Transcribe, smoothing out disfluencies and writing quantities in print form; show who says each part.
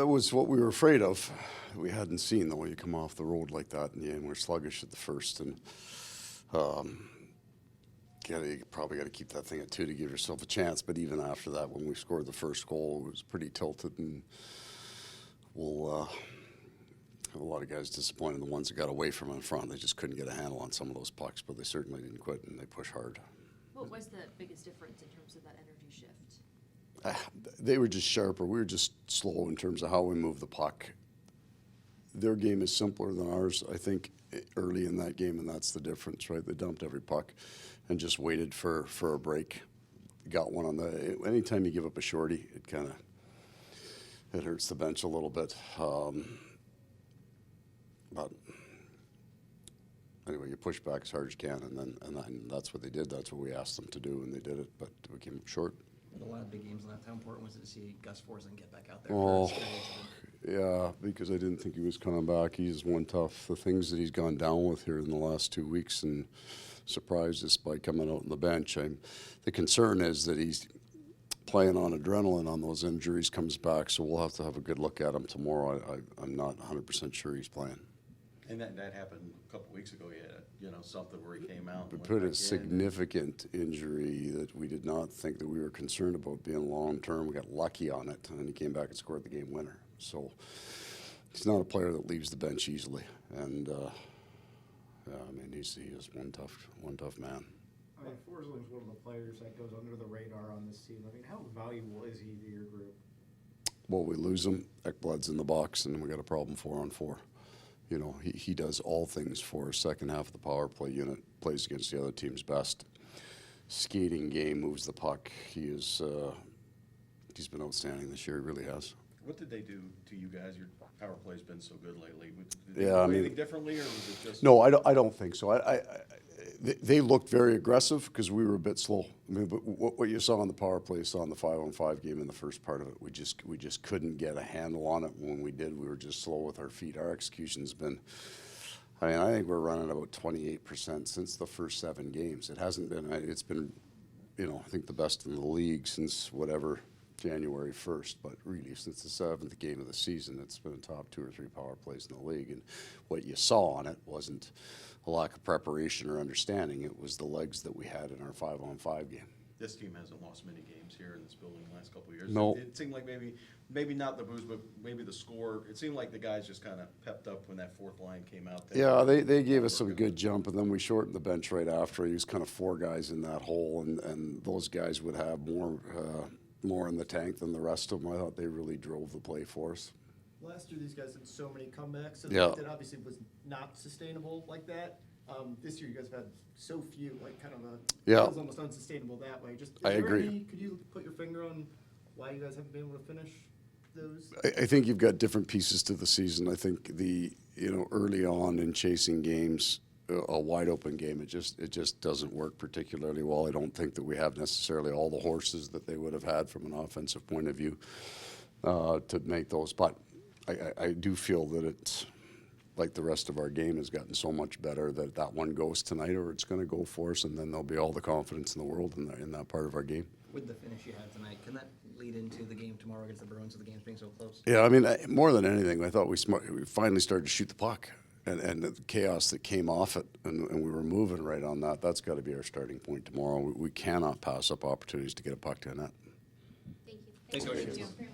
Speaker 1: That was what we were afraid of. We hadn't seen the way you come off the road like that, and we're sluggish at the first. And you probably got to keep that thing at 2 to give yourself a chance. But even after that, when we scored the first goal, it was pretty tilted, and we'll have a lot of guys disappointed. The ones that got away from in front, they just couldn't get a handle on some of those pucks, but they certainly didn't quit, and they push hard.
Speaker 2: What was the biggest difference in terms of that energy shift?
Speaker 1: They were just sharper. We were just slow in terms of how we move the puck. Their game is simpler than ours, I think, early in that game, and that's the difference, right? They dumped every puck and just waited for a break. Got one on the. Anytime you give up a shorty, it hurts the bench a little bit. But anyway, you push back as hard as you can, and that's what they did. That's what we asked them to do, and they did it. But we came up short.
Speaker 3: A lot of big games in that. How important was it to see Gus Forsling get back out there?
Speaker 1: Oh, yeah, because I didn't think he was coming back. He's one tough. The things that he's gone down with here in the last 2 weeks, and surprised us by coming out on the bench. The concern is that he's playing on adrenaline on those injuries, comes back, so we'll have to have a good look at him tomorrow. I'm not 100% sure he's playing.
Speaker 4: And that happened a couple weeks ago. He had, something where he came out.
Speaker 1: We put a significant injury that we did not think that we were concerned about being long-term. We got lucky on it, and he came back and scored the game winner. So he's not a player that leaves the bench easily. And, he is one tough man.
Speaker 5: Forsling's one of the players that goes under the radar on this team. How valuable is he to your group?
Speaker 1: Well, we lose him. Ekblad's in the box, and we got a problem 4-on-4. He does all things for us. Second half of the power play unit, plays against the other team's best. Skating game, moves the puck. He's been outstanding this year. He really has.
Speaker 4: What did they do to you guys? Your power play's been so good lately. Did they do anything differently, or was it just?
Speaker 1: No, I don't think so. They looked very aggressive because we were a bit slow. But what you saw on the power play, you saw in the 5-on-5 game in the first part of it. We just couldn't get a handle on it. When we did, we were just slow with our feet. Our execution's been. I think we're running about 28% since the first 7 games. It hasn't been. It's been, I think the best in the league since whatever. January 1st, but really since the 7th game of the season, it's been the top 2 or 3 power plays in the league. And what you saw on it wasn't a lack of preparation or understanding. It was the legs that we had in our 5-on-5 game.
Speaker 4: This team hasn't lost many games here in this building the last couple of years.
Speaker 1: No.
Speaker 4: It seemed like maybe not the booze, but maybe the score. It seemed like the guys just kind of pepped up when that fourth line came out.
Speaker 1: Yeah, they gave us some good jump, and then we shortened the bench right after. He was kind of 4 guys in that hole, and those guys would have more in the tank than the rest of them. I thought they really drove the play for us.
Speaker 5: Last year, these guys had so many comebacks, so
Speaker 1: yeah.
Speaker 5: That obviously was not sustainable like that. This year, you guys have had so few, feels almost unsustainable that way.
Speaker 1: I agree.
Speaker 5: Could you put your finger on why you guys haven't been able to finish those?
Speaker 1: I think you've got different pieces to the season. I think early on in chasing games, a wide open game, it just doesn't work particularly well. I don't think that we have necessarily all the horses that they would have had from an offensive point of view to make those. But I do feel that it's like the rest of our game has gotten so much better that one goes tonight, or it's going to go for us, and then there'll be all the confidence in the world in that part of our game.
Speaker 3: With the finish you had tonight, can that lead into the game tomorrow against the Bruins with the games being so close?
Speaker 1: Yeah, more than anything, I thought we finally started to shoot the puck. And the chaos that came off it, and we were moving right on that, that's got to be our starting point tomorrow. We cannot pass up opportunities to get a puck to a net.
Speaker 2: Thank you.
Speaker 3: Thanks, Coach.
Speaker 2: Thank you.